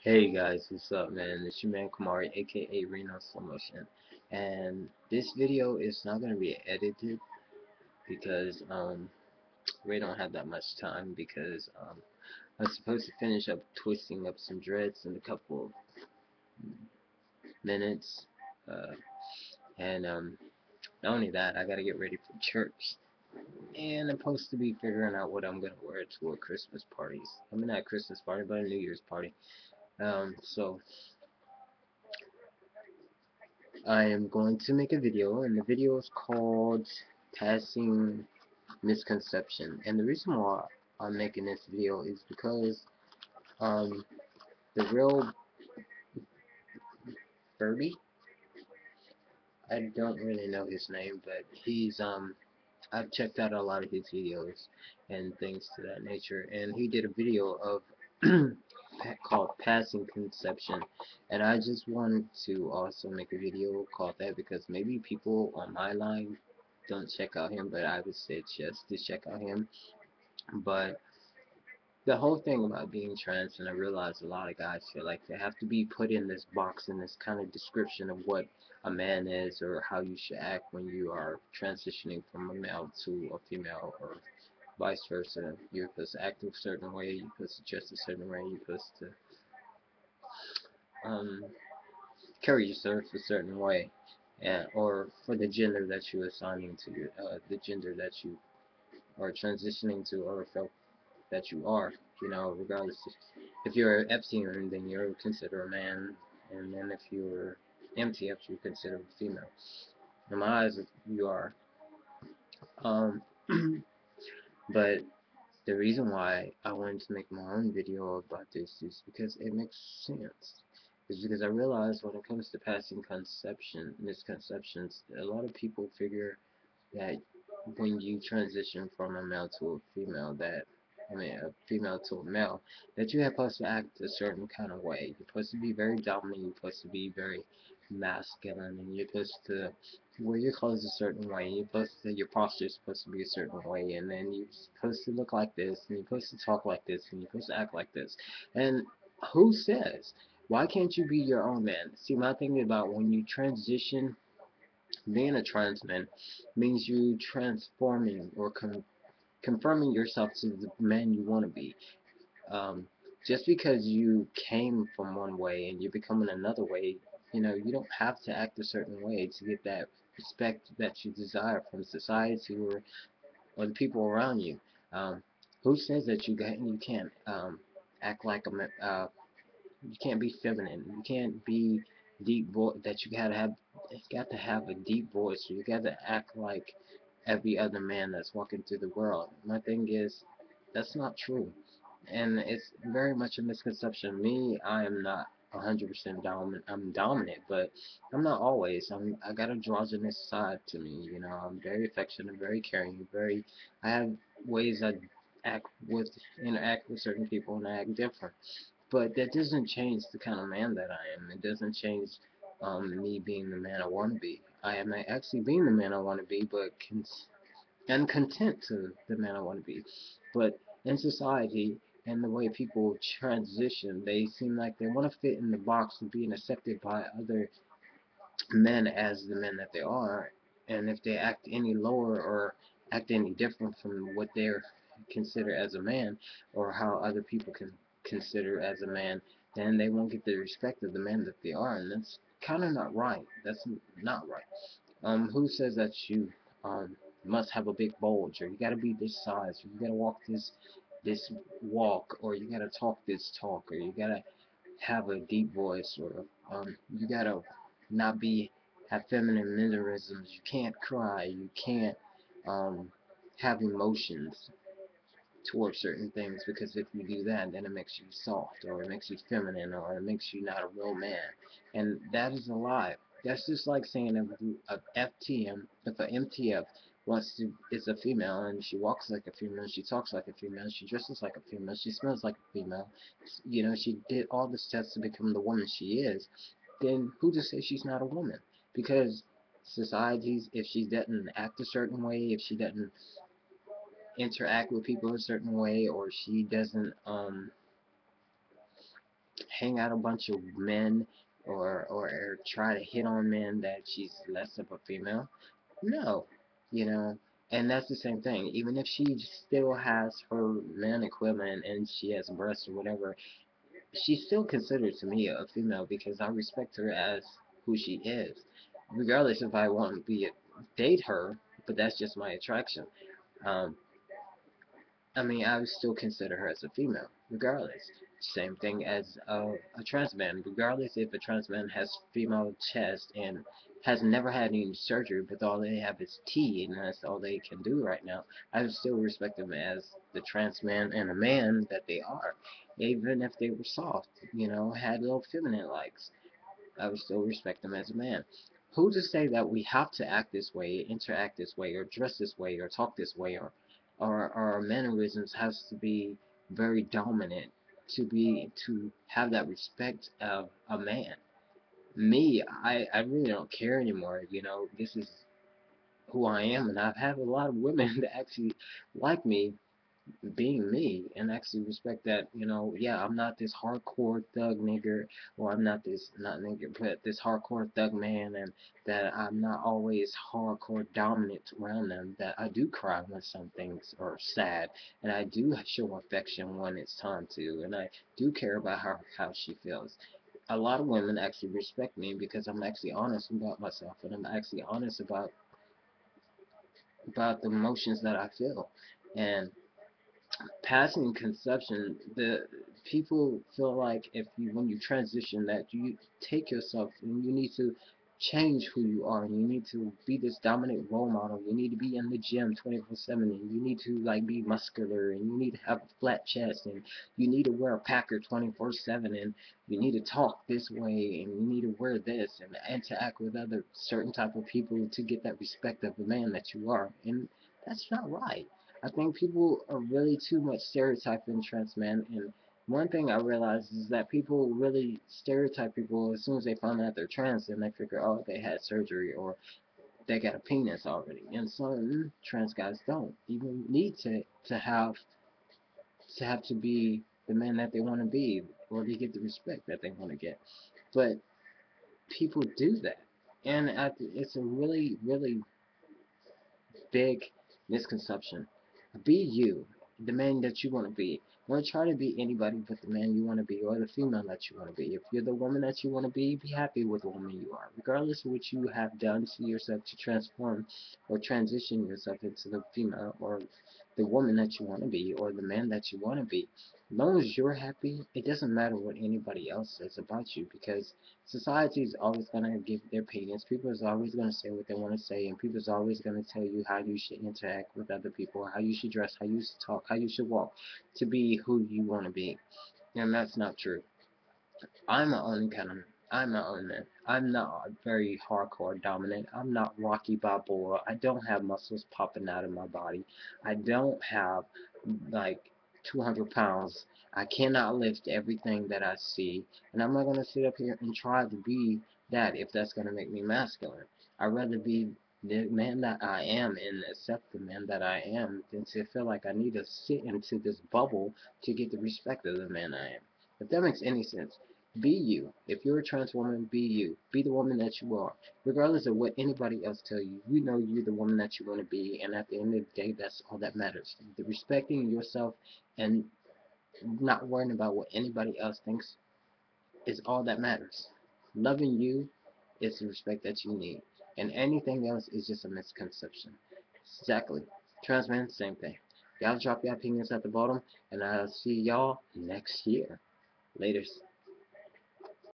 Hey guys, what's up, man? It's your man Kamari, aka Reno Slow Motion, and this video is not gonna be edited because we don't have that much time because I'm supposed to finish up twisting up some dreads in a couple of minutes, uh, and not only that, I gotta get ready for church, and I'm supposed to be figuring out what I'm gonna wear to a Christmas parties. I mean, not a Christmas party, but a New Year's party. So I am going to make a video, and the video is called Passing Misconception. And the reason why I'm making this video is because um, the real Birdie, I don't really know his name, but I've checked out a lot of his videos and things to that nature, and he did a video of called Passing Conception, and I just wanted to also make a video called that because maybe people on my line don't check out him, but I would suggest to check out him. But the whole thing about being trans, and I realize a lot of guys feel like they have to be put in this box, in this kind of description of what a man is or how you should act when you are transitioning from a male to a female, or vice versa. You're supposed to act a certain way, you're supposed to dress a certain way, you're supposed to um, carry yourself a certain way, and, or for the gender that you're assigning to your, the gender that you are transitioning to, or felt that you are, regardless if you're Epsilon, then you're considered a man, and then if you're MTF, you're considered a female. In my eyes, you are. Um, but the reason why I wanted to make my own video about this is because it makes sense. It's because I realize when it comes to passing misconceptions, a lot of people figure that when you transition from a male to a female, a female to a male, that you're supposed to act a certain kind of way. You're supposed to be very dominant, you're supposed to be very masculine, and you're supposed to wear your clothes a certain way, and your posture is supposed to be a certain way, and then you're supposed to look like this, and you're supposed to talk like this, and you're supposed to act like this. And who says? Why can't you be your own man? See, my thing about when you transition, being a trans man means you transforming or confirming yourself to the man you want to be. Um, just because you came from one way and you're becoming another way, you don't have to act a certain way to get that respect that you desire from society, or the people around you. Um, who says that you can't act like you can't be feminine. You can't be deep voice. That you got to have a deep voice. You got to act like every other man that's walking through the world. My thing is, that's not true, and it's very much a misconception. Me, I am not 100% dominant. I'm dominant, but I'm not always. I got a androgynous side to me. I'm very affectionate, very caring, very. I have ways I act with interact with certain people, and I act different. But that doesn't change the kind of man that I am. It doesn't change me being the man I want to be. I am actually being the man I want to be, but and content to the man I want to be. But in society and the way people transition, they seem like they want to fit in the box of being accepted by other men as the men that they are. And if they act any lower or act any different from what they're considered as a man, or how other people can consider as a man, then they won't get the respect of the man that they are, and that's kind of not right. That's not right. Who says that you must have a big bulge, or you gotta be this size, or you gotta walk this walk, or you gotta talk this talk, or you gotta have a deep voice, or you gotta not be have feminine mannerisms. You can't cry. You can't um, have emotions towards certain things, because if you do that, then it makes you soft, or it makes you feminine, or it makes you not a real man, and that is a lie. That's just like saying if a FTM, if a MTF wants to is a female, and she walks like a female, she talks like a female, she dresses like a female, she smells like a female, she did all the steps to become the woman she is, then who to say she's not a woman? Because societies, if she doesn't act a certain way, if she doesn't interact with people a certain way, or she doesn't hang out a bunch of men or try to hit on men that she's less of a female. No, you know, and that's the same thing. Even if she still has her man equivalent and she has breasts or whatever, she's still considered to me a female because I respect her as who she is, regardless if I want to be date her. But that's just my attraction. Um, I mean, I would still consider her as a female, regardless. Same thing as a trans man, regardless if a trans man has female chest and has never had any surgery, but all they have is T, and that's all they can do right now. I would still respect them as the trans man and a man that they are, even if they were soft, had little feminine likes. I would still respect them as a man. Who to say that we have to act this way, interact this way, or dress this way, or talk this way, or our mannerisms has to be very dominant to have that respect of a man. Me, I really don't care anymore. This is who I am, and I've had a lot of women that actually like me being me and actually respect that, yeah, I'm not this hardcore thug nigger, or I'm not this, not nigger, but this hardcore thug man, and that I'm not always hardcore dominant around them, that I do cry when some things are sad, and I do show affection when it's time to, and I do care about how she feels. A lot of women actually respect me because I'm actually honest about myself, and I'm actually honest about the emotions that I feel. And passing conception, the people feel like if you when you transition that you take yourself and you need to change who you are, and you need to be this dominant role model. You need to be in the gym 24/7, and you need to like be muscular, and you need to have a flat chest, and you need to wear a packer 24/7, and you need to talk this way, and you need to wear this and interact with other certain type of people to get that respect of the man that you are. And that's not right. I think people are really too much stereotyping trans men, and one thing I realized is that people really stereotype people as soon as they find out they're trans, and they figure, oh, they had surgery or they got a penis already. And some trans guys don't even need to be the man that they want to be, or to get the respect that they want to get. But people do that, and it's a really, really big misconception. Be you, the man that you want to be. Don't try to be anybody but the man you want to be, or the female that you want to be. If you're the woman that you want to be happy with the woman you are, regardless of what you have done to yourself to transform or transition yourself into the female or the woman that you want to be, or the man that you want to be. As long as you're happy, it doesn't matter what anybody else says about you, because society is always going to give their opinions. People is always going to say what they want to say, and people is always going to tell you how you should interact with other people, how you should dress, how you should talk, how you should walk, to be who you want to be. And that's not true. I'm my own kind of I'm my own man. I'm not very hardcore dominant. I'm not Rocky Balboa. I don't have muscles popping out of my body. I don't have like 200 pounds. I cannot lift everything that I see, and I'm not gonna sit up here and try to be that if that's gonna make me masculine. I'd rather be the man that I am and accept the man that I am than to feel like I need to sit into this bubble to get the respect of the man I am. If that makes any sense. Be you. If you're a trans woman, be you. Be the woman that you are. Regardless of what anybody else tell you, you know you're the woman that you want to be, and at the end of the day, that's all that matters. The respecting yourself and not worrying about what anybody else thinks is all that matters. Loving you is the respect that you need, and anything else is just a misconception. Exactly. Trans men, same thing. Y'all drop your opinions at the bottom, and I'll see y'all next year. Laters.